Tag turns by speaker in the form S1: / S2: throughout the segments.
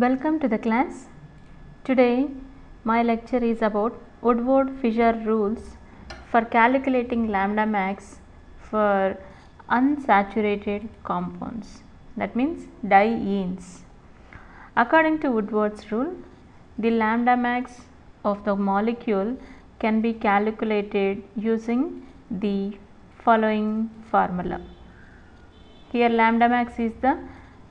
S1: Welcome to the class. Today my lecture is about Woodward-Fisher rules for calculating lambda max for unsaturated compounds, that means dienes. According to Woodward's rule, the lambda max of the molecule can be calculated using the following formula. Here lambda max is the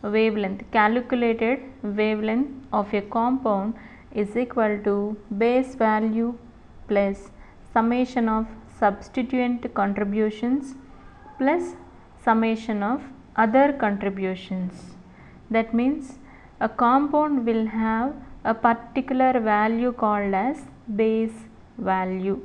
S1: wavelength, calculated wavelength of a compound is equal to base value plus summation of substituent contributions plus summation of other contributions. That means a compound will have a particular value called as base value.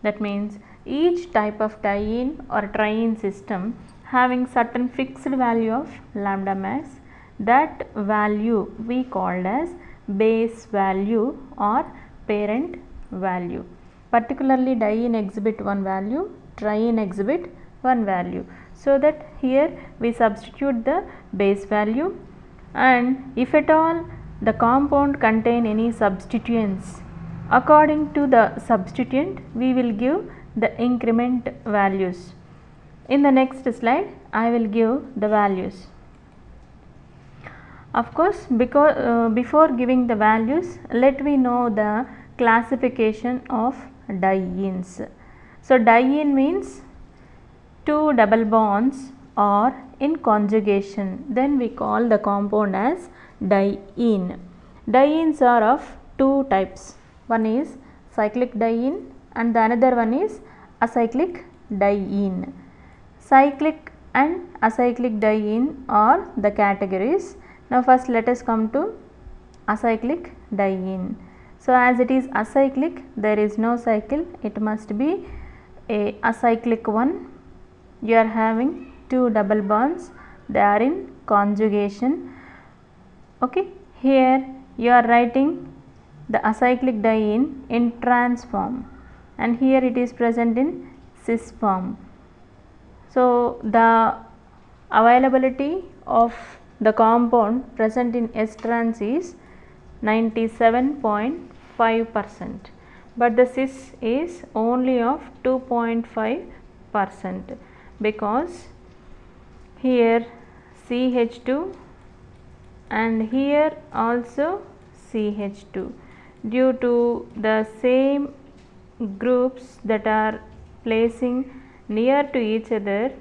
S1: That means each type of diene or triene system having certain fixed value of lambda max, that value we called as base value or parent value. Particularly diene exhibit one value, triene exhibit one value. So that here we substitute the base value, and if at all the compound contain any substituents, according to the substituent we will give the increment values. In the next slide I will give the values. Of course, because before giving the values, let me know the classification of dienes. So diene means two double bonds are in conjugation, then we call the compound as diene. Dienes are of two types, one is cyclic diene and the another one is acyclic diene. Cyclic and acyclic diene are the categories. Now first let us come to acyclic diene. So as it is acyclic, there is no cycle, it must be a acyclic one. You are having two double bonds, they are in conjugation. Okay, here you are writing the acyclic diene in trans form and here it is present in cis form. So the availability of the compound present in S trans is 97.5%, but the cis is only of 2.5%, because here CH2 and here also CH2, due to the same groups that are placing near to each other,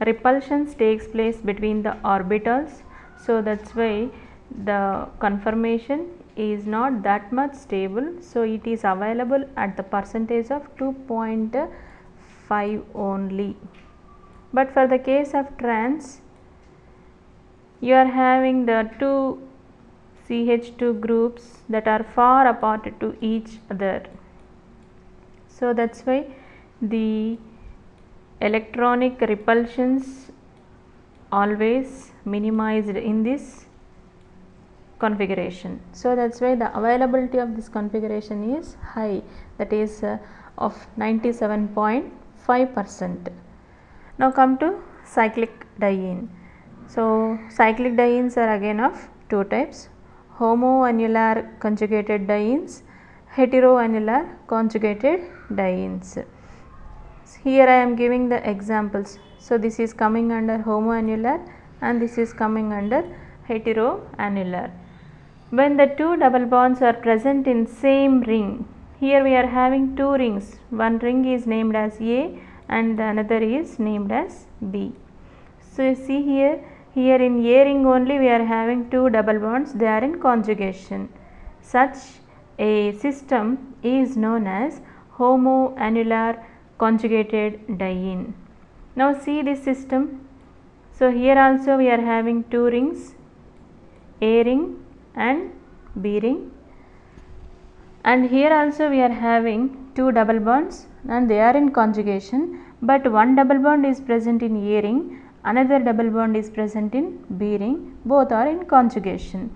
S1: repulsions takes place between the orbitals. So that's why the conformation is not that much stable. So it is available at the percentage of 2.5 only. But for the case of trans, you are having the two CH2 groups that are far apart to each other. So that's why the electronic repulsions always minimized in this configuration. So that's why the availability of this configuration is high, that is of 97.5%. Now come to cyclic diene. So cyclic dienes are again of two types, homoannular conjugated dienes, heteroannular conjugated dienes. Here I am giving the examples. So this is coming under homoannular and this is coming under heteroannular. When the two double bonds are present in same ring, here we are having two rings, one ring is named as A and the another is named as B. So you see here in A ring only we are having two double bonds, they are in conjugation. Such a system is known as homoannular conjugated diene. Now see this system. So here also we are having two rings, A ring and B ring, and here also we are having two double bonds and they are in conjugation, but one double bond is present in A ring, another double bond is present in B ring, both are in conjugation.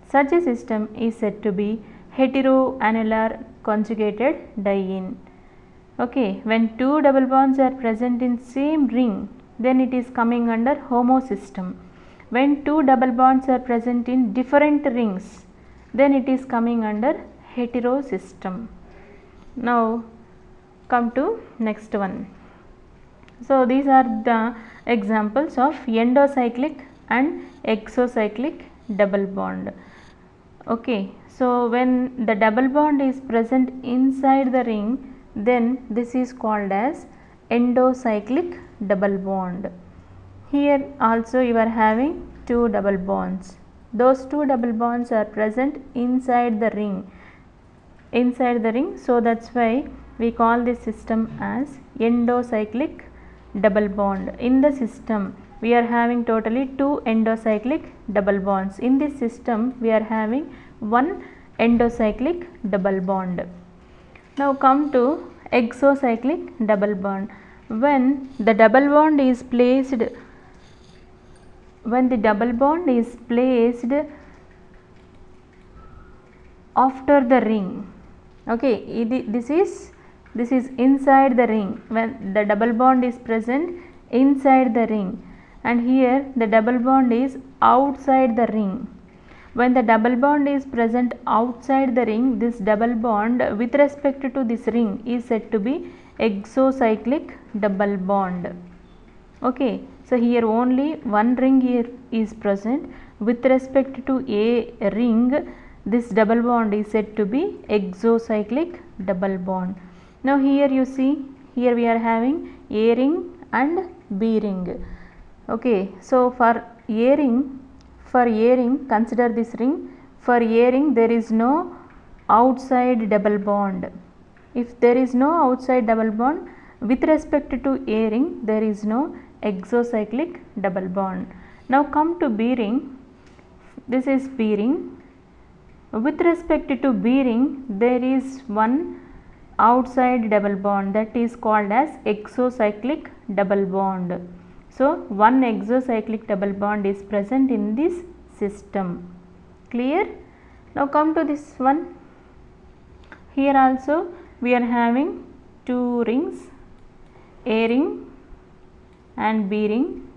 S1: Such a system is said to be heteroannular conjugated diene. Okay, when two double bonds are present in same ring, then it is coming under homo system. when two double bonds are present in different rings, then it is coming under heterosystem. Now come to next one. So these are the examples of endocyclic and exocyclic double bond. Okay, so when the double bond is present inside the ring, then this is called as endocyclic double bond. Here also you are having two double bonds. Those two double bonds are present inside the ring. So that's why we call this system as endocyclic double bond. In the system we are having totally two endocyclic double bonds. In this system we are having one endocyclic double bond. Now come to exocyclic double bond. When the double bond is placed after the ring, okay, this is inside the ring, when the double bond is present inside the ring, and here the double bond is outside the ring. When the double bond is present outside the ring, this double bond with respect to this ring is said to be exocyclic double bond. Okay, so here only one ring here is present. With respect to a ring, this double bond is said to be exocyclic double bond. Now here you see, here we are having A ring and B ring. Okay, so for A ring, consider this ring. For A ring there is no outside double bond. If there is no outside double bond, with respect to A ring there is no exocyclic double bond. Now come to B ring. This is B ring. With respect to B ring there is one outside double bond, that is called as exocyclic double bond. So one exocyclic double bond is present in this system. Clear? Now come to this one. Here also we are having two rings, A ring and B ring.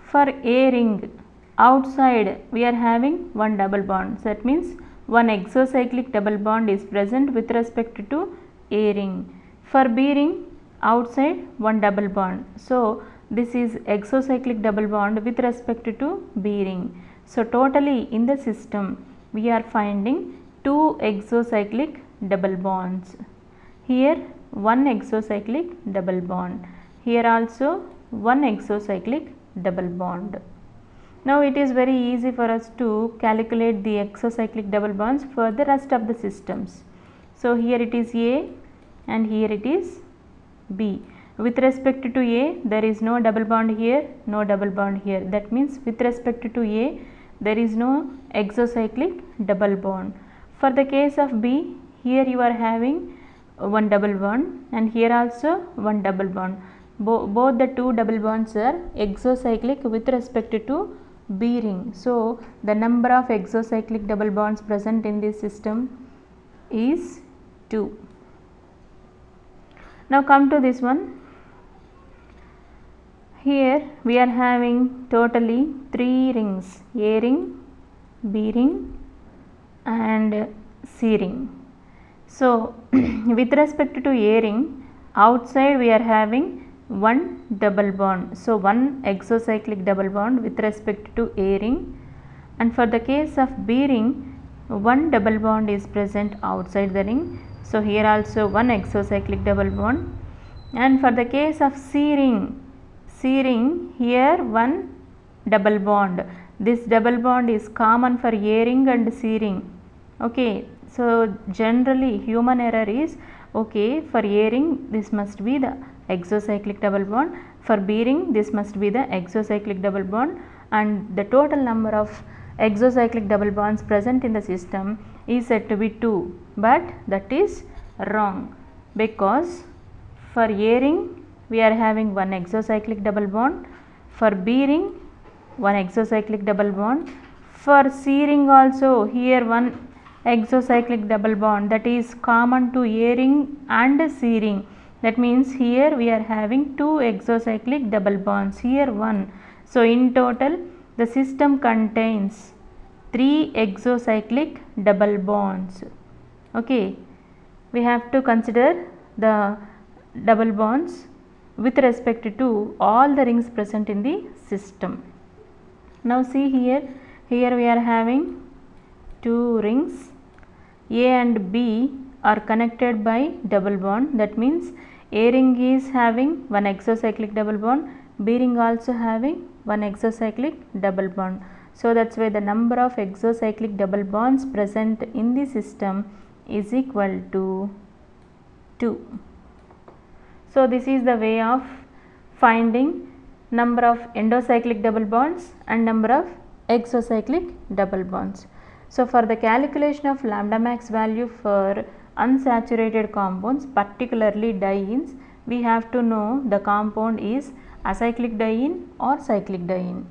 S1: For A ring, outside we are having one double bond, so that means one exocyclic double bond is present with respect to A ring. For B ring, outside one double bond, so this is exocyclic double bond with respect to B ring. So totally in the system we are finding two exocyclic double bonds. Here one exocyclic double bond, here also one exocyclic double bond. Now it is very easy for us to calculate the exocyclic double bonds for the rest of the systems. So here it is A and here it is B. With respect to A there is no double bond here, no double bond here. That means with respect to A there is no exocyclic double bond. For the case of B, here you are having one double bond and here also one double bond. Both the two double bonds are exocyclic with respect to B ring. So the number of exocyclic double bonds present in this system is 2. Now come to this one. Here we are having totally 3 rings, A ring, B ring and C ring. So with respect to A ring, outside we are having one double bond, so one exocyclic double bond with respect to A ring, and for the case of B ring one double bond is present outside the ring, so here also one exocyclic double bond, and for the case of C ring here one double bond. This double bond is common for A ring and C ring. Okay, so generally human error is, okay, for A ring this must be the exocyclic double bond, for B ring this must be the exocyclic double bond, and the total number of exocyclic double bonds present in the system is said to be 2, but that is wrong, because for A ring we are having one exocyclic double bond, for B ring one exocyclic double bond, for C ring also here one exocyclic double bond, that is common to A ring and C ring. That means here we are having 2 exocyclic double bonds, here 1. So in total the system contains 3 exocyclic double bonds. Okay, we have to consider the double bonds with respect to all the rings present in the system. Now see here we are having 2 rings. A and B are connected by double bond. That means A ring is having 1 exocyclic double bond, B ring also having 1 exocyclic double bond. So that's why the number of exocyclic double bonds present in the system is equal to 2. So this is the way of finding number of endocyclic double bonds and number of exocyclic double bonds. So for the calculation of lambda max value for unsaturated compounds, particularly dienes, we have to know the compound is acyclic diene or cyclic diene.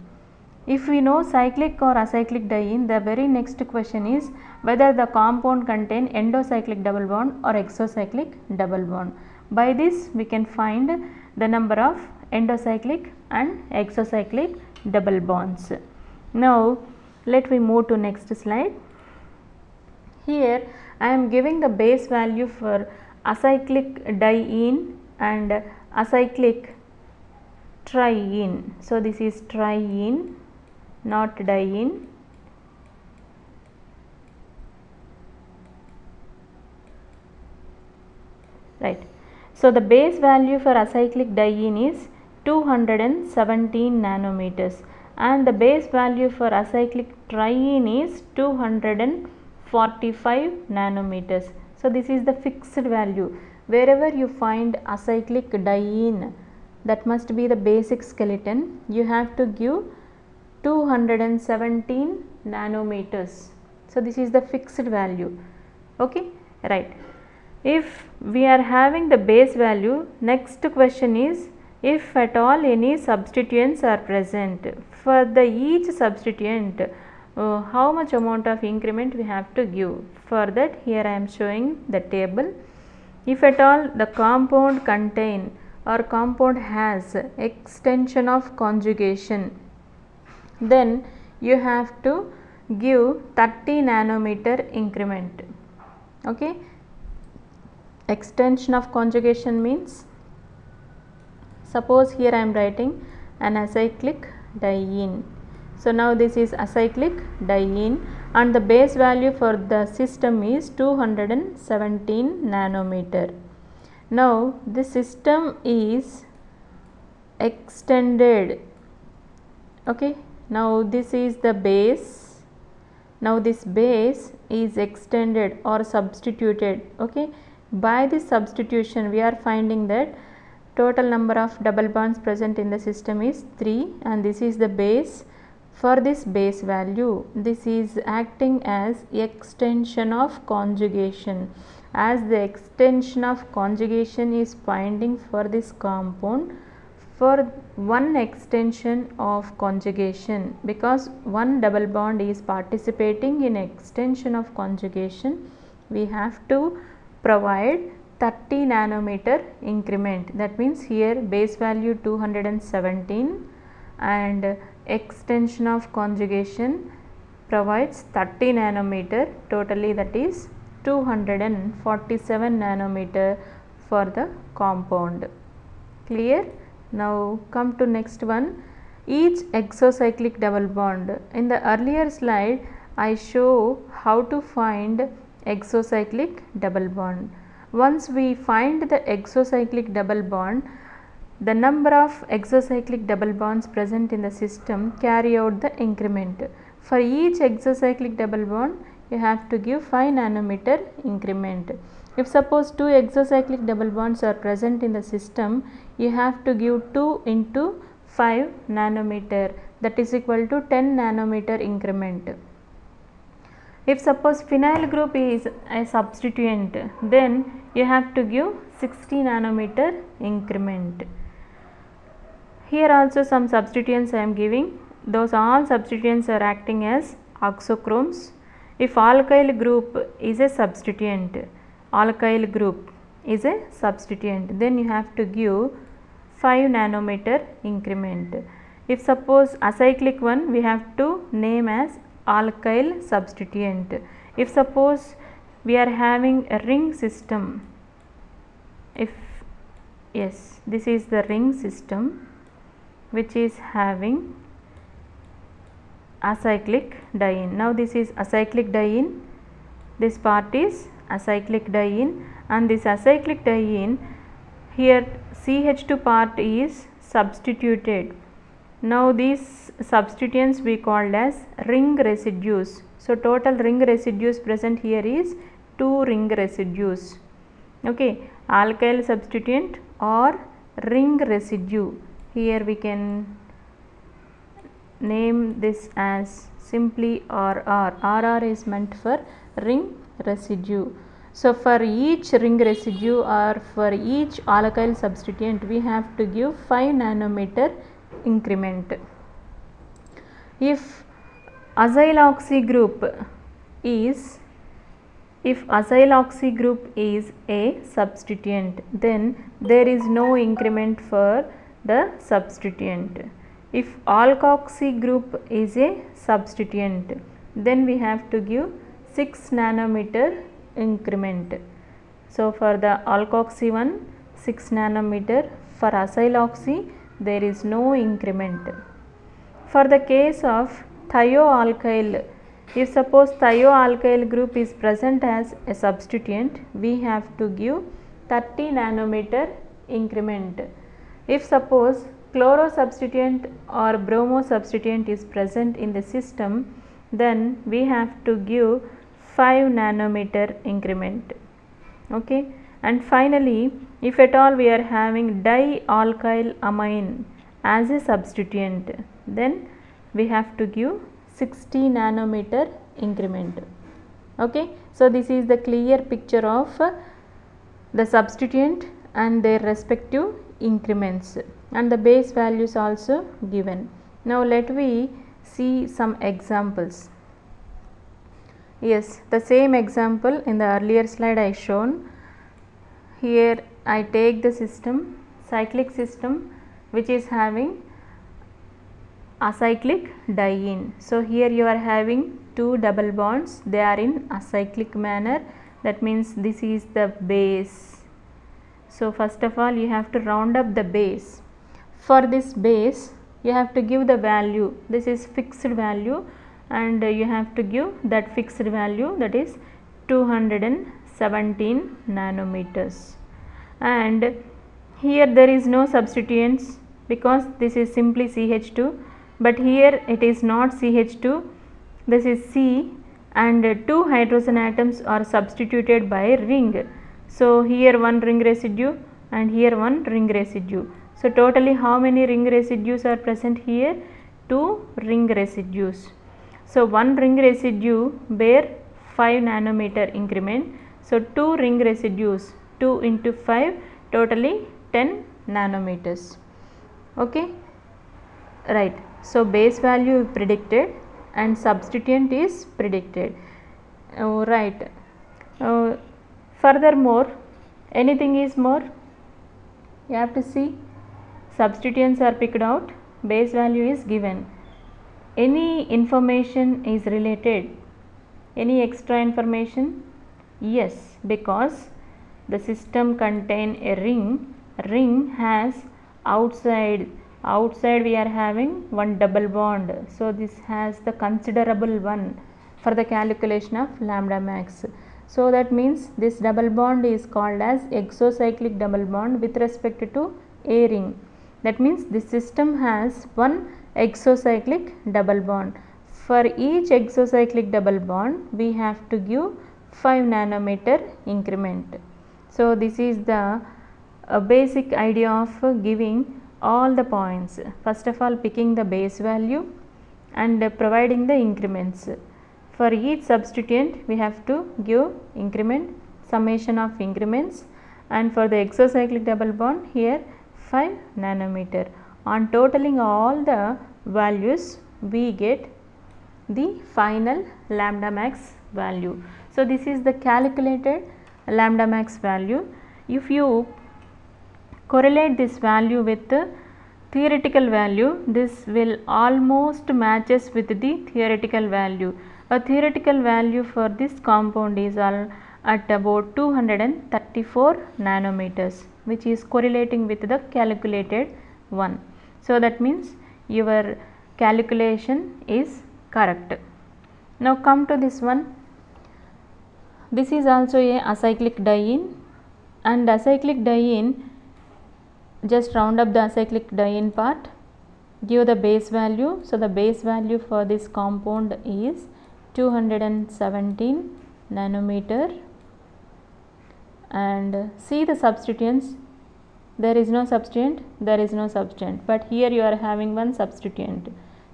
S1: If we know cyclic or acyclic diene, the very next question is whether the compound contain endocyclic double bond or exocyclic double bond. By this we can find the number of endocyclic and exocyclic double bonds. Now let me move to next slide. Here I am giving the base value for acyclic diene and acyclic triene. So this is triene, not diene. Right. So the base value for acyclic diene is 217 nanometers and the base value for acyclic triene is 245 nanometers. So this is the fixed value. Wherever you find acyclic diene, that must be the basic skeleton, you have to give 217 nanometers. So this is the fixed value. Okay, right. If we are having the base value, next question is if at all any substituents are present. For the each substituent, how much amount of increment we have to give. For that, here I am showing the table. If at all the compound contain or compound has extension of conjugation, then you have to give 30 nanometer increment. Okay. Extension of conjugation means, suppose here I am writing an acyclic diene. So now this is acyclic diene and the base value for the system is 217 nanometer. Now this system is extended. Okay. Now this is the base. Now this base is extended or substituted. Okay. By this substitution we are finding that total number of double bonds present in the system is 3 and this is the base. For this base value, this is acting as extension of conjugation. As the extension of conjugation is finding for this compound, for one extension of conjugation, because one double bond is participating in extension of conjugation, we have to provide 30 nanometer increment. That means here base value 217 and extension of conjugation provides 30 nanometer, totally that is 247 nanometer for the compound. Clear? Now come to next one, each exocyclic double bond. In the earlier slide I show how to find exocyclic double bond. Once we find the exocyclic double bond, the number of exocyclic double bonds present in the system carry out the increment. For each exocyclic double bond you have to give 5 nanometer increment. If suppose 2 exocyclic double bonds are present in the system, you have to give 2 into 5 nanometer, that is equal to 10 nanometer increment. If suppose phenyl group is a substituent, then you have to give 60 nanometer increment. Here also some substituents I am giving. Those all substituents are acting as oxochromes. If alkyl group is a substituent, alkyl group is a substituent, then you have to give 5 nanometer increment. If suppose acyclic one, we have to name as alkyl substituent. If suppose we are having a ring system, if yes, this is the ring system which is having acyclic diene. Now this is acyclic diene, this part is acyclic diene, and this acyclic diene, here CH2 part is substituted. Now these substituents we called as ring residues. So total ring residues present here is 2 ring residues. Okay, alkyl substituent or ring residue. Here we can name this as simply RR. RR is meant for ring residue. So for each ring residue or for each alkyl substituent, we have to give 5 nanometer increment. If acyl oxy group is a substituent, then there is no increment for the substituent. If alkoxy group is a substituent, then we have to give 6 nanometer increment. So for the alkoxy one, 6 nanometer. For acyl oxy, there is no increment. For the case of thioalkyl, if suppose thioalkyl group is present as a substituent, we have to give 30 nanometer increment. If suppose chloro substituent or bromo substituent is present in the system, then we have to give 5 nanometer increment. Okay, and finally, if at all we are having dialkyl amine as a substituent, then we have to give 60 nanometer increment. Okay, so this is the clear picture of the substituent and their respective increments, and the base values also given. Now let me see some examples. Yes, the same example in the earlier slide I shown. Here I take the system, cyclic system, which is having acyclic diene. So here you are having 2 double bonds, they are in acyclic manner, that means this is the base. So first of all you have to round up the base. For this base you have to give the value, this is fixed value, and you have to give that fixed value, that is 217 nanometers. And here there is no substituents because this is simply CH2, but here it is not CH2, this is C, and 2 hydrogen atoms are substituted by ring. So here 1 ring residue and here 1 ring residue. So totally how many ring residues are present here? 2 ring residues. So 1 ring residue bear 5 nanometer increment. So 2 ring residues, 2 into 5, totally 10 nanometers. Okay, right. So base value predicted and substituent is predicted. Right. Furthermore, anything is more? You have to see, substituents are picked out, base value is given. Any information is related, any extra information? Yes, because the system contain a ring, ring has outside we are having 1 double bond, so this has the considerable one for the calculation of lambda max. So that means this double bond is called as exocyclic double bond with respect to a ring. That means this system has 1 exocyclic double bond. For each exocyclic double bond we have to give 5 nanometer increment. So this is the basic idea of giving all the points. First of all, picking the base value and providing the increments. For each substituent we have to give increment, summation of increments, and for the exocyclic double bond here 5 nanometer. On totaling all the values we get the final lambda max value. So this is the calculated lambda max value. if you correlate this value with the theoretical value, this will almost matches with the theoretical value. A theoretical value for this compound is at about 234 nanometers, which is correlating with the calculated one. So that means your calculation is correct. Now come to this one. This is also a acyclic diene, and acyclic diene, just round up the acyclic diene part, give the base value. So the base value for this compound is 217 nanometer, and see the substituents. There is no substituent, there is no substituent, but here you are having one substituent.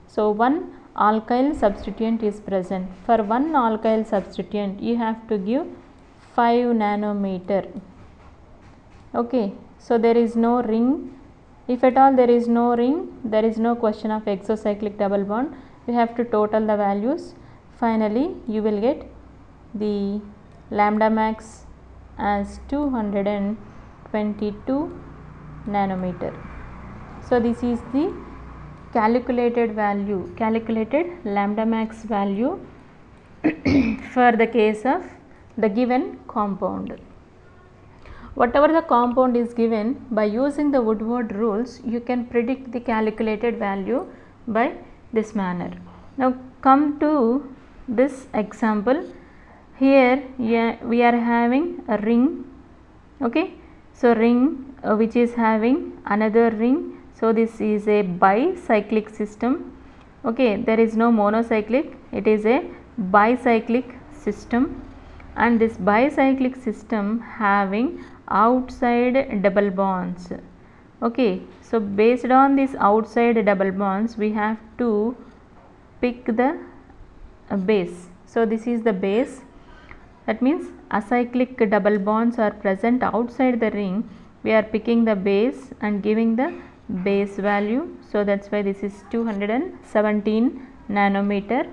S1: So one alkyl substituent is present. For one alkyl substituent you have to give 5 nanometer. Okay, so there is no ring. If at all there is no ring, there is no question of exocyclic double bond. You have to total the values. Finally you will get the lambda max as 222 nanometer. So this is the calculated value, calculated lambda max value for the case of the given compound. Whatever the compound is given, by using the Woodward rules you can predict the calculated value by this manner. Now come to this example. Here we are having a ring. Okay, so ring which is having another ring. So this is a bicyclic system. Okay, there is no monocyclic, it is a bicyclic system, and this bicyclic system having outside double bonds. Okay, so based on this outside double bonds we have to pick the base. So this is the base. That means acyclic double bonds are present outside the ring. We are picking the base and giving the base value. So that's why this is 217 nanometer.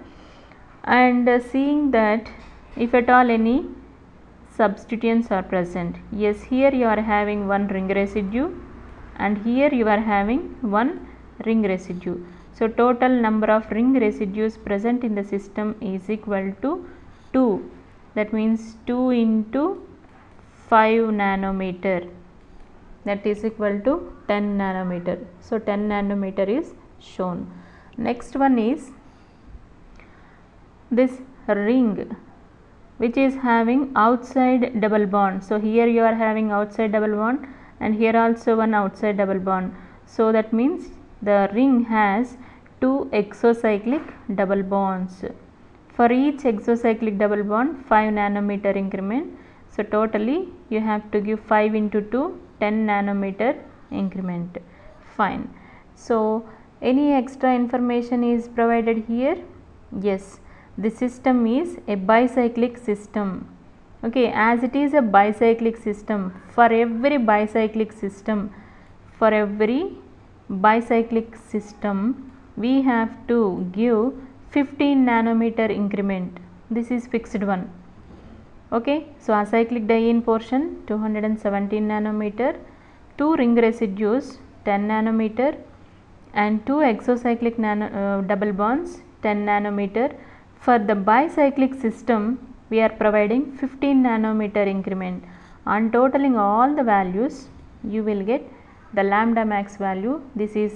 S1: And seeing that if at all any substituents are present, yes, here you are having one ring residue and here you are having one ring residue. So total number of ring residues present in the system is equal to 2. That means 2 into 5 nanometer, that is equal to 10 nanometer. So 10 nanometer is shown. Next one is this ring which is having outside double bond. So here you are having outside double bond and here also one outside double bond. So that means the ring has 2 exocyclic double bonds. For each exocyclic double bond 5 nanometer increment. So totally you have to give 5 into 2, 10 nanometer increment. Fine. So any extra information is provided here? Yes, the system is a bicyclic system. Okay, as it is a bicyclic system, for every bicyclic system we have to give 15 nanometer increment. This is fixed one. Okay, so acyclic diene portion 217 nanometer, 2 ring residues 10 nanometer and 2 exocyclic double bonds 10 nanometer. For the bicyclic system we are providing 15 nanometer increment. On totaling all the values you will get the lambda max value. This is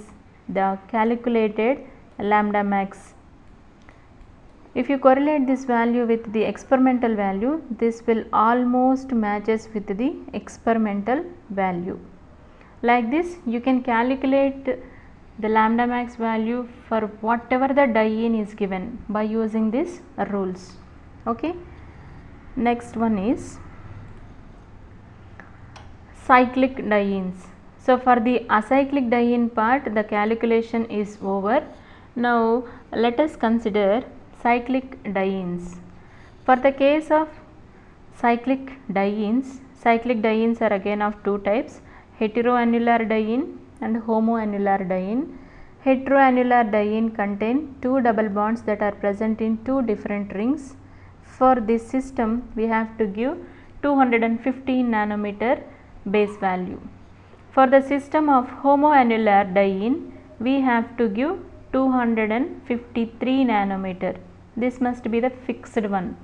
S1: the calculated lambda max. If you correlate this value with the experimental value, this will almost matches with the experimental value. Like this you can calculate the lambda max value for whatever the diene is given by using these rules. Okay. Next one is cyclic dienes. So for the acyclic diene part the calculation is over. Now let us consider cyclic dienes. For the case of cyclic dienes are again of two types, heteroannular diene and homoannular diene. Heteroannular diene contain 2 double bonds that are present in 2 different rings. For this system we have to give 215 nanometer base value. For the system of homoannular diene, we have to give 253 nanometer. This must be the fixed one.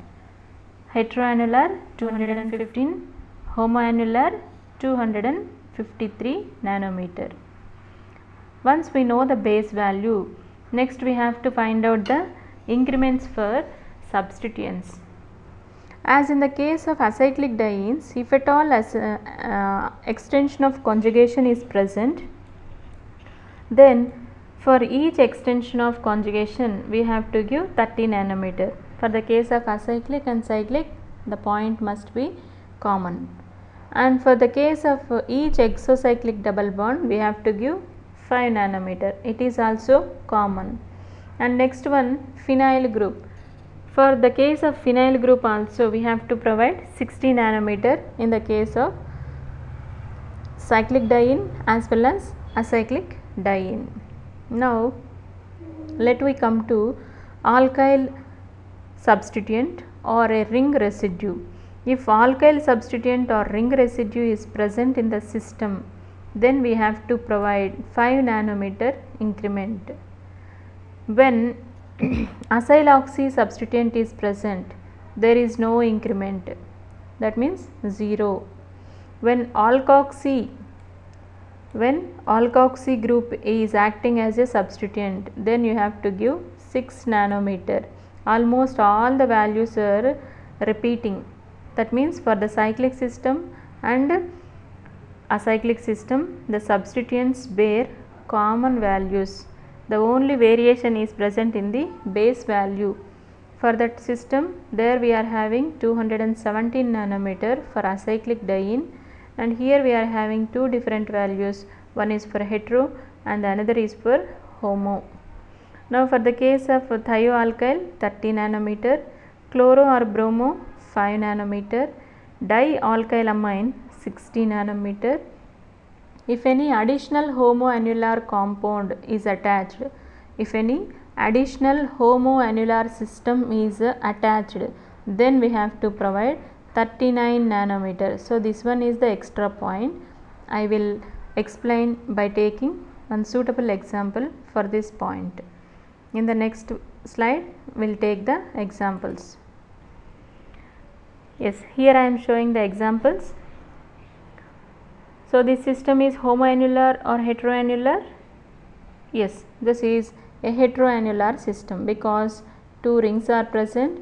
S1: Heteroannular 215, homoannular 253 nanometer. Once we know the base value, next we have to find out the increments for substituents. As in the case of acyclic dienes, if at all extension of conjugation is present, then for each extension of conjugation we have to give 30 nanometer. For the case of acyclic and cyclic, the point must be common. And for the case of each exocyclic double bond, we have to give 5 nanometer. It is also common. And next one, phenyl group. For the case of phenyl group also, we have to provide 60 nanometer in the case of cyclic diene as well as acyclic diene. Now let we come to alkyl substituent or a ring residue. If alkyl substituent or ring residue is present in the system, then we have to provide 5 nanometer increment. When acyloxy substituent is present, there is no increment, that means 0. When alkoxy group is acting as a substituent, then you have to give 6 nanometer. Almost all the values are repeating. That means for the cyclic system and acyclic system, the substituents bear common values. The only variation is present in the base value. For that system, there we are having 217 nanometer for acyclic diene, and here we are having two different values. One is for hetero and the another is for homo. Now for the case of thioalkyl, 30 nanometer, chloro or bromo 5 nanometer, dialkylamine 60 nanometer. If any additional homoannular compound is attached, if any additional homoannular system is attached, then we have to provide 39 nanometer. So this one is the extra point. I will explain by taking one suitable example for this point. In the next slide, we will take the examples. Yes, here I am showing the examples. So this system is homoannular or heteroannular? Yes, this is a heteroannular system because two rings are present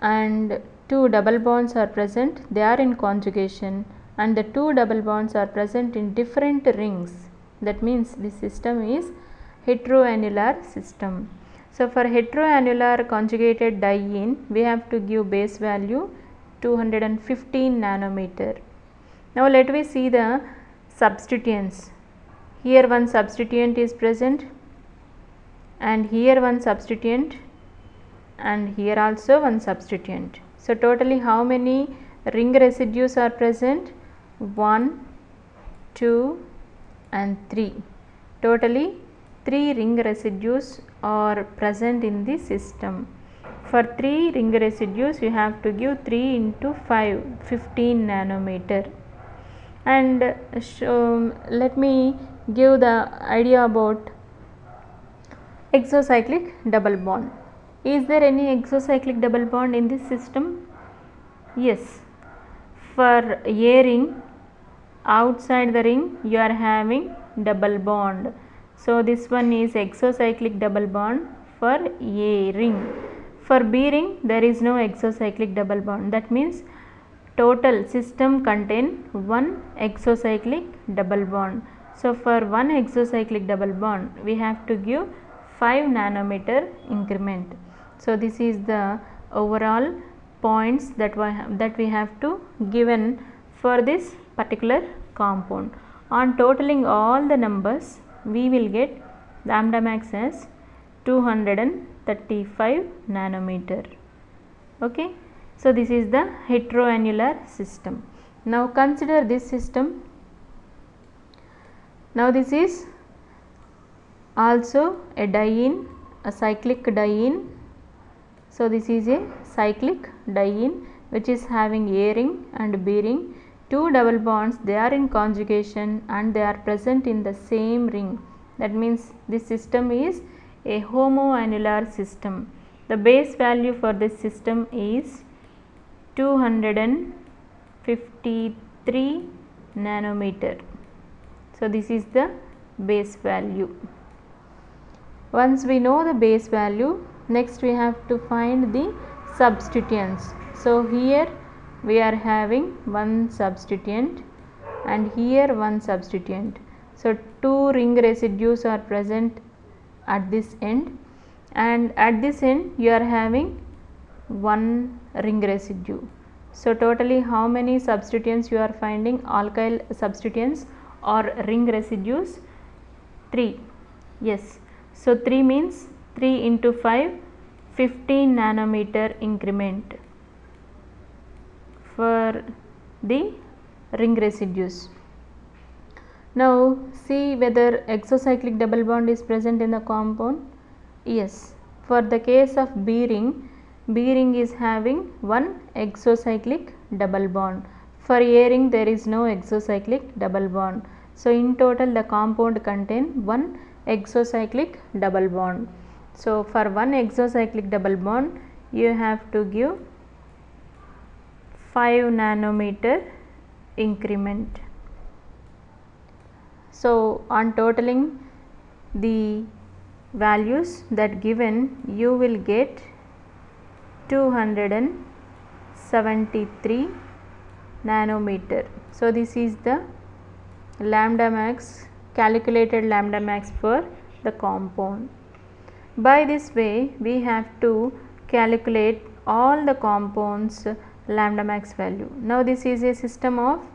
S1: and two double bonds are present. They are in conjugation and the two double bonds are present in different rings. That means this system is heteroannular system. So for heteroannular conjugated diene, we have to give base value 215 nanometer. Now let me see the substituents. Here one substituent is present and here one substituent and here also one substituent. So totally how many ring residues are present? 1, 2 and 3. Totally 3 ring residues are present in the system. For 3 ring residues you have to give 3 into 5, 15 nanometer. And let me give the idea about exocyclic double bond. Is there any exocyclic double bond in this system? Yes. For A ring, outside the ring you are having double bond. So this one is exocyclic double bond for A ring. For B ring there is no exocyclic double bond. That means total system contain one exocyclic double bond. So for one exocyclic double bond we have to give 5 nanometer increment. So this is the overall points that we have to given for this particular compound. On totaling all the numbers, we will get lambda max as 235 nanometer. Okay. So this is the heteroannular system. Now consider this system. Now this is also a diene, a cyclic diene. So this is a cyclic diene which is having A ring and B ring. two double bonds, they are in conjugation and they are present in the same ring. That means this system is a homoannular system. The base value for this system is 253 nanometer. So this is the base value. Once we know the base value, next we have to find the substituents. So here we are having one substituent and here one substituent. So two ring residues are present at this end, and at this end you are having one ring residue. So totally how many substituents you are finding? Alkyl substituents or ring residues? 3. Yes. So 3 means 3 into 5, 15 nanometer increment for the ring residues. Now see whether exocyclic double bond is present in the compound. Yes. For the case of B ring is having one exocyclic double bond. For A ring there is no exocyclic double bond. So in total the compound contain one exocyclic double bond. So for one exocyclic double bond you have to give 5 nanometer increment. So on totaling the values that given, you will get 273 nanometer. So this is the lambda max, calculated lambda max for the compound. By this way we have to calculate all the compounds lambda max value. Now this is a system of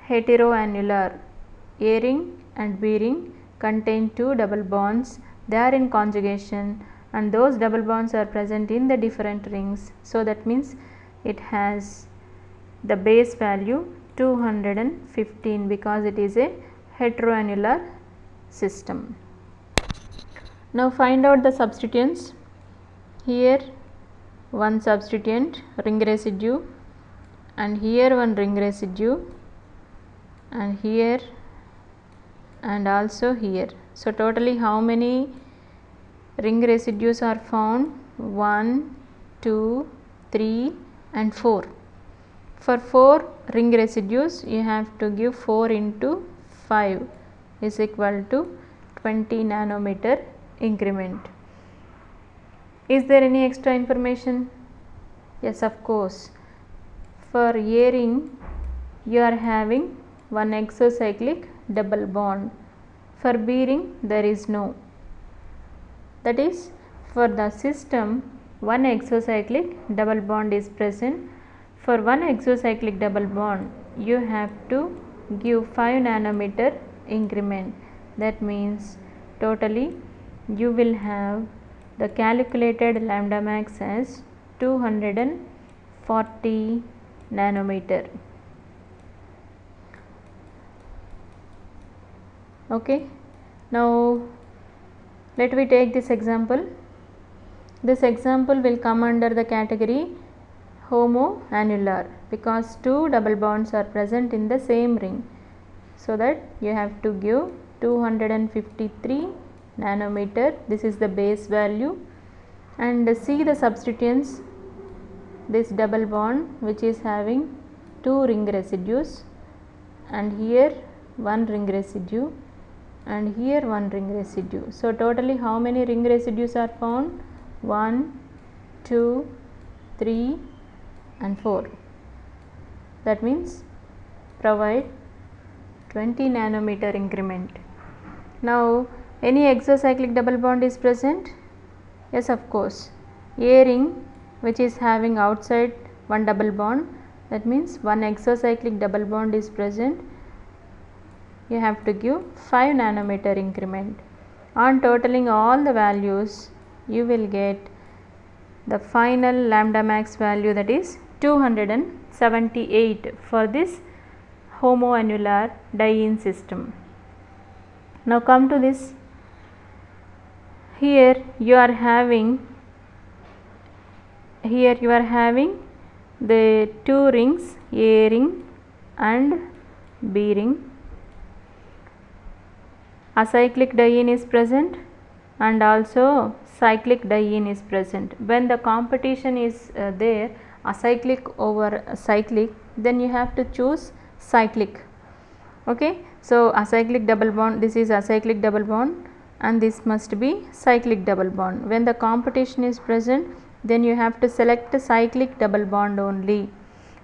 S1: heteroannular. A ring and B ring contain two double bonds, they are in conjugation and those double bonds are present in the different rings. So that means it has the base value 215 because it is a heteroannular system. Now find out the substituents. Here one substituent ring residue and here one ring residue and here and also here. So totally how many ring residues are found? 1, 2, 3 and 4. For 4 ring residues you have to give 4 into 5 is equal to 20 nanometer increment. Is there any extra information? Yes, of course. For A ring you are having one exocyclic double bond. For B ring there is no. That is, for the system one exocyclic double bond is present. For one exocyclic double bond you have to give 5 nanometer increment. That means totally you will have the calculated lambda max as 240 nanometer. Okay. Now let me take this example. This example will come under the category homoannular because two double bonds are present in the same ring. So that you have to give 253 nanometer. This is the base value, and see the substituents. This double bond which is having two ring residues and here one ring residue and here one ring residue. So totally how many ring residues are found? 1, 2, 3 and 4. That means provide 20 nanometer increment. Now any exocyclic double bond is present? Yes, of course. A ring which is having outside one double bond, that means one exocyclic double bond is present. You have to give 5 nanometer increment. On totaling all the values you will get the final lambda max value, that is 278 for this homoannular diene system. Now come to this. Here you are having the two rings, A ring and B ring. Acyclic diene is present and also cyclic diene is present. When the competition is there, acyclic over cyclic, then you have to choose cyclic. Okay, so acyclic double bond, this is acyclic double bond and this must be cyclic double bond. When the competition is present, then you have to select a cyclic double bond only.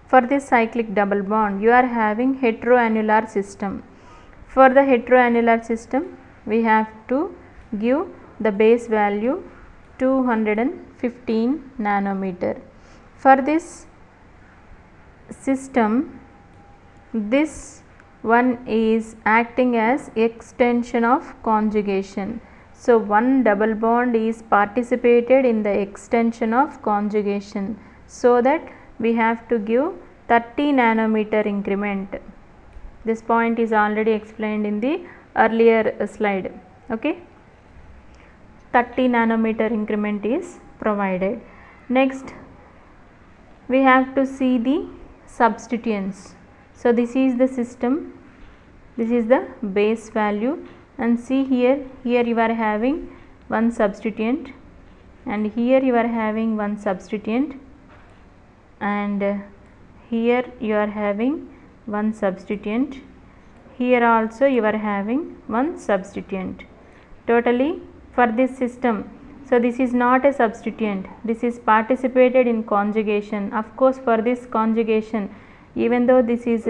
S1: For this cyclic double bond, you are having heteroannular system. For the heteroannular system, we have to give the base value 215 nanometer. For this system, this one is acting as extension of conjugation. So, one double bond is participated in the extension of conjugation, so that we have to give 30 nanometer increment. This point is already explained in the earlier slide. Okay, 30 nanometer increment is provided. Next, we have to see the substituents. So, this is the system, this is the base value, and see here you are having one substituent and here you are having one substituent and here you are having one substituent, here also you are having one substituent. Totally for this system, so this is not a substituent, this is participated in conjugation. Of course, for this conjugation, even though this is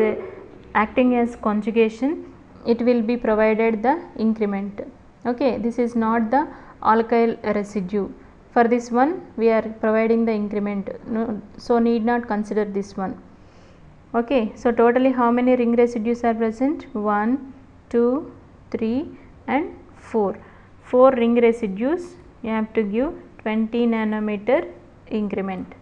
S1: acting as conjugation, it will be provided the increment. Okay, this is not the alkyl residue. For this one we are providing the increment, no, so need not consider this one. Okay, so totally how many ring residues are present? 1, 2, 3 and 4. 4 ring residues, you have to give 20 nanometer increment.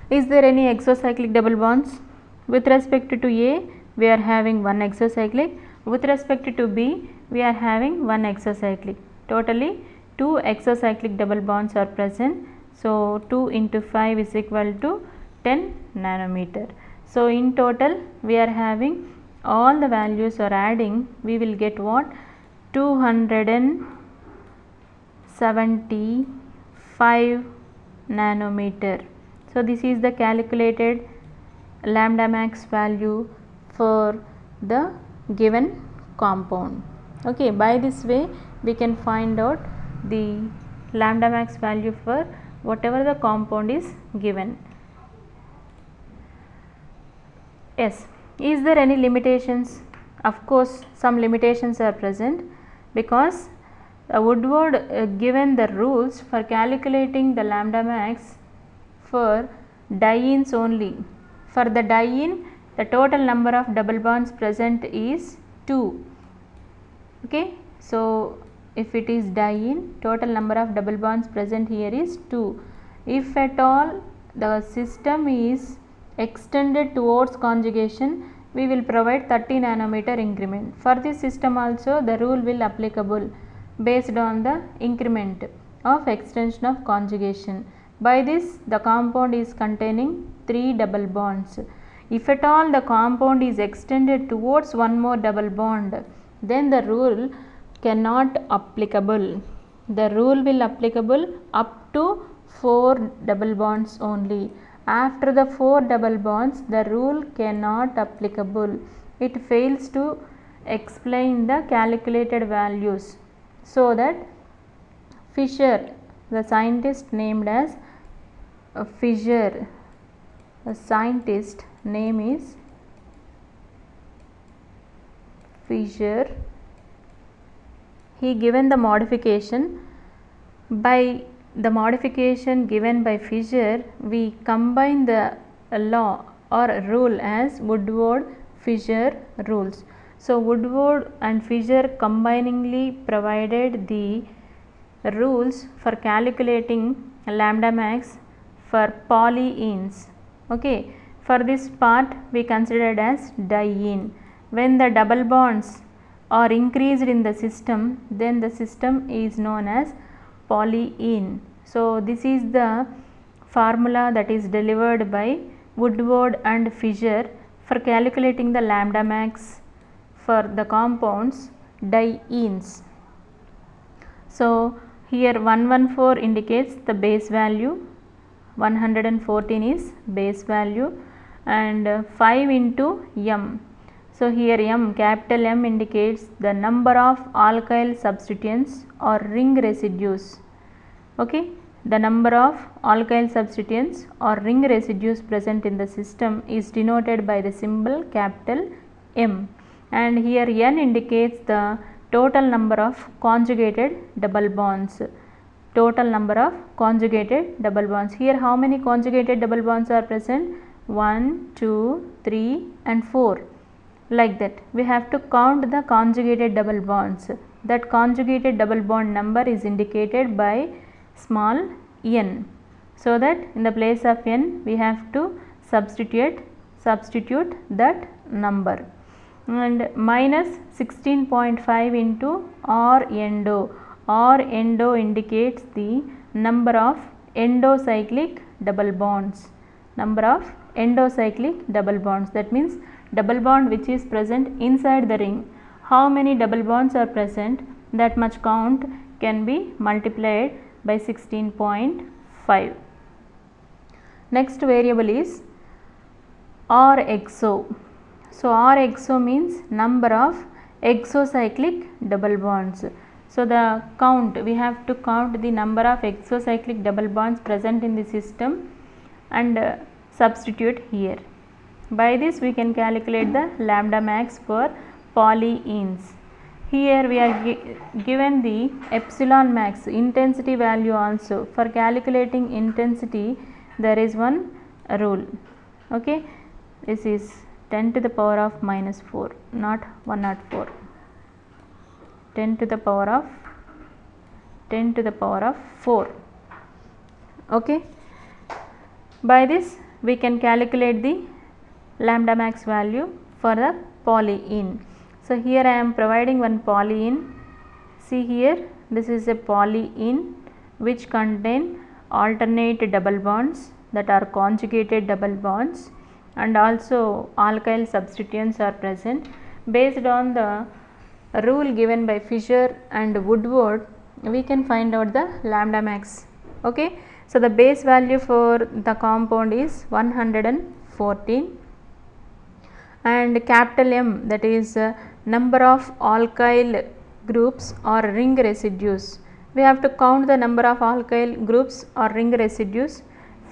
S1: Is there any exocyclic double bonds? With respect to A, we are having one exocyclic. With respect to B, we are having one exocyclic. Totally 2 exocyclic double bonds are present. So, 2 into 5 is equal to 10 nanometer. So, in total we are having all the values are adding, we will get what? 275 nanometer. So, this is the calculated lambda max value for the given compound. Okay, by this way we can find out the lambda max value for whatever the compound is given. Yes, is there any limitations? Of course, some limitations are present, because Woodward given the rules for calculating the lambda max for dienes only. For the diene, the total number of double bonds present is 2. Okay, so if it is diene, total number of double bonds present here is 2. If at all the system is extended towards conjugation, we will provide 30 nanometer increment. For this system also the rule will applicable based on the increment of extension of conjugation. By this, the compound is containing 3 double bonds. If at all the compound is extended towards one more double bond, then the rule cannot applicable. The rule will applicable up to 4 double bonds only. After the 4 double bonds, the rule cannot applicable. It fails to explain the calculated values. So that Fisher, the scientist named as Fisher, the scientist name is Fisher, he given the modification. By the modification given by Fisher, we combine the law or rule as Woodward-Fisher rules. So, Woodward and Fisher combiningly provided the rules for calculating lambda max for polyenes. Okay, for this part we considered as diene. When the double bonds are increased in the system, then the system is known as polyene. So, this is the formula that is delivered by Woodward and Fisher for calculating the lambda max for the compounds dienes. So here 114 indicates the base value, 114 is base value, and 5 into m. So here m, capital M, indicates the number of alkyl substituents or ring residues. Okay, the number of alkyl substituents or ring residues present in the system is denoted by the symbol capital M, and here N indicates the total number of conjugated double bonds. Total number of conjugated double bonds. Here how many conjugated double bonds are present? 1, 2, 3 and 4. Like that we have to count the conjugated double bonds. That conjugated double bond number is indicated by small n, so that in the place of n we have to substitute that number. And minus 16.5 into R endo. R endo indicates the number of endocyclic double bonds. Number of endocyclic double bonds, that means double bond which is present inside the ring. How many double bonds are present, that much count can be multiplied by 16.5. Next variable is Rxo. So Rxo means number of exocyclic double bonds. So the count, we have to count the number of exocyclic double bonds present in the system and substitute here. By this we can calculate the lambda max for polyenes. Here we are given the epsilon max, intensity value also. For calculating intensity there is one rule. Okay, this is 10 to the power of minus 4, not 104. 10 to the power of 4. Okay, by this we can calculate the lambda max value for the polyene. So here I am providing one polyene. See here, this is a polyene which contain alternate double bonds, that are conjugated double bonds, and also alkyl substituents are present. Based on the rule given by Fisher and Woodward, we can find out the lambda max. Okay, so the base value for the compound is 114, and capital M, that is number of alkyl groups or ring residues. We have to count the number of alkyl groups or ring residues.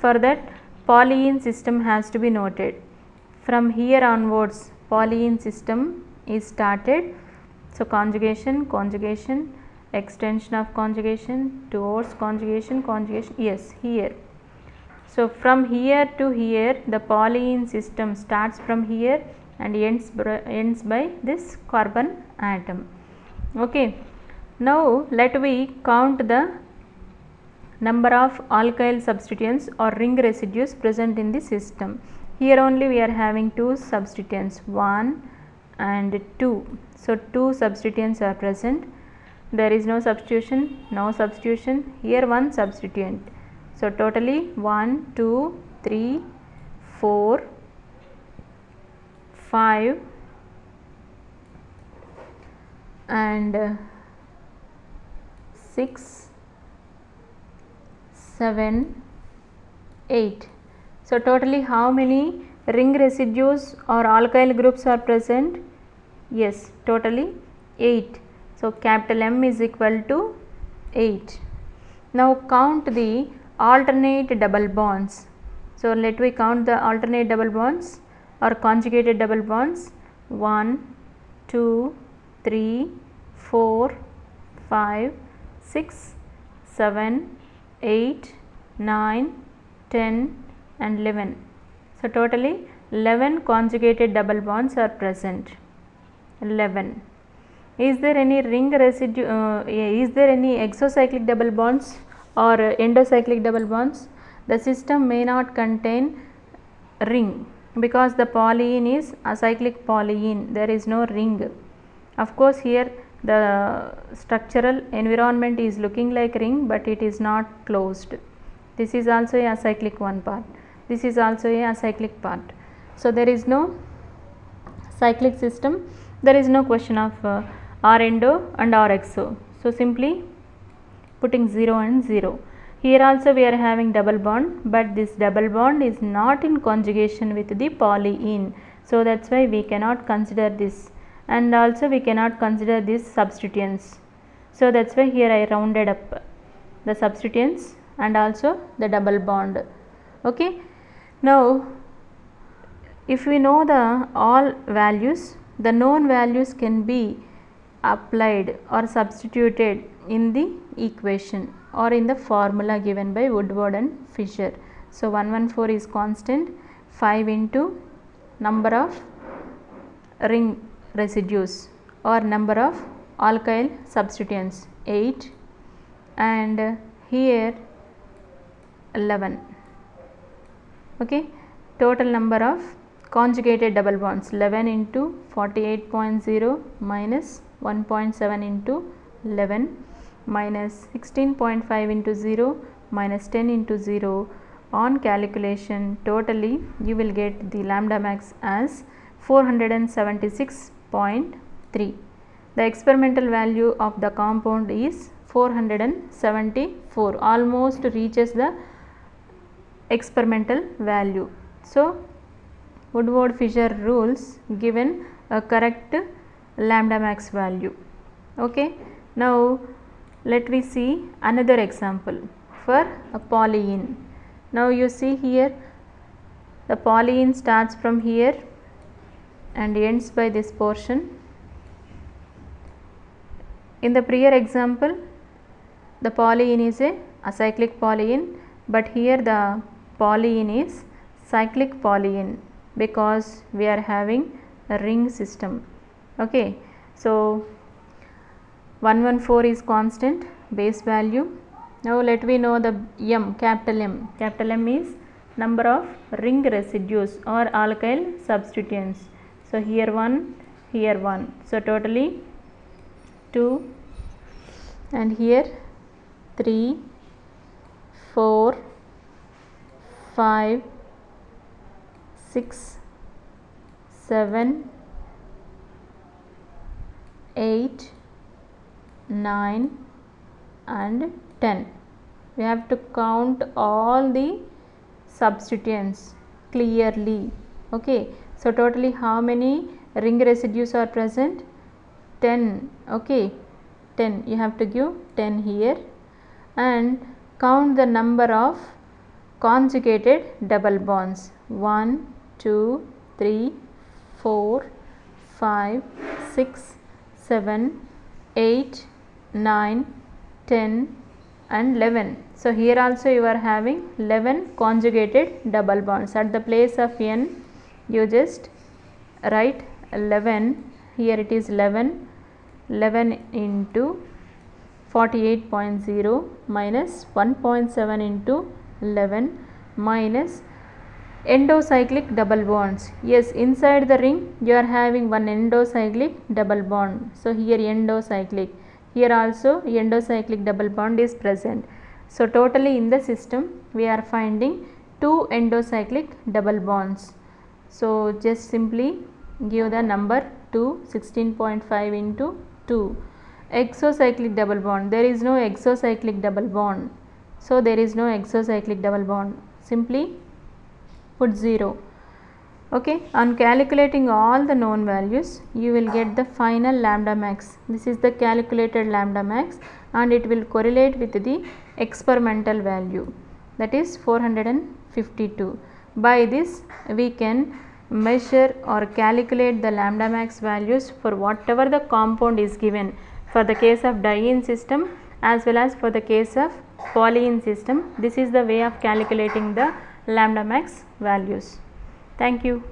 S1: For that, polyene system has to be noted. From here onwards polyene system is started. So conjugation, conjugation, extension of conjugation towards conjugation, conjugation, yes, here. So from here to here the polyene system starts from here and ends by this carbon atom. Okay, now let we count the number of alkyl substituents or ring residues present in the system. Here only we are having two substituents, 1 and 2. So 2 substituents are present. There is no substitution, no substitution. Here one substituent. So totally 1, 2, 3, 4, 5 and 6, 7, 8. So totally how many ring residues or alkyl groups are present? Yes, totally 8. So capital M is equal to 8. Now count the alternate double bonds. So let we count the alternate double bonds or conjugated double bonds. 1, 2, 3, 4, 5, 6, 7, 8, 9, 10 and 11. So totally 11 conjugated double bonds are present. 11. Is there any ring residue, is there any exocyclic double bonds or endocyclic double bonds? The system may not contain ring because the polyene is acyclic polyene, there is no ring. Of course here the structural environment is looking like ring, but it is not closed. this is also a acyclic one part, this is also a acyclic part. So there is no cyclic system, there is no question of R endo and R exo. So simply putting 0 and 0. Here also we are having double bond, but this double bond is not in conjugation with the polyene. So that's why we cannot consider this, and also we cannot consider these substituents. So that's why here I rounded up the substituents and also the double bond. Okay. Now if we know the all values, the known values can be applied or substituted in the equation or in the formula given by Woodward and Fisher. So 114 is constant, 5 into number of ring residues or number of alkyl substituents 8, and here 11. Okay, total number of conjugated double bonds 11 into 48.0 minus 1.7 into 11 minus 16.5 into 0 minus 10 into 0. On calculation, totally you will get the lambda max as 476.3. The experimental value of the compound is 474, almost reaches the experimental value. So Woodward-Fisher rules given a correct lambda max value. Okay. Now let me see another example for a polyene. Now you see here the polyene starts from here and ends by this portion. In the prior example, the polyene is a acyclic polyene, but here the polyene is cyclic polyene because we are having a ring system. Okay. So 114 is constant base value. Now let me know the M, capital M. Capital M is number of ring residues or alkyl substituents. So here 1, here 1. So totally 2, and here 3, 4, 5, 6, 7, 8, 9 and 10. We have to count all the substituents clearly. Okay. So totally how many ring residues are present? 10. Okay. 10. You have to give 10 here, and count the number of conjugated double bonds. 1, 2, 3, 4, 5, 6, 7, 8, 9, 10 and 11. So here also you are having 11 conjugated double bonds. At the place of n you just write 11. Here it is 11 into 48.0 minus 1.7 into 11 minus endocyclic double bonds. Yes, inside the ring you are having one endocyclic double bond. So here endocyclic, here also endocyclic double bond is present. So totally in the system we are finding 2 endocyclic double bonds. So just simply give the number 2, 16.5 into 2. Exocyclic double bond, there is no exocyclic double bond. So there is no exocyclic double bond, simply put 0. Okay. On calculating all the known values you will get the final lambda max. This is the calculated lambda max and it will correlate with the experimental value, that is 452. By this we can measure or calculate the lambda max values for whatever the compound is given, for the case of diene system as well as for the case of polyene system. This is the way of calculating the lambda max values. Thank you.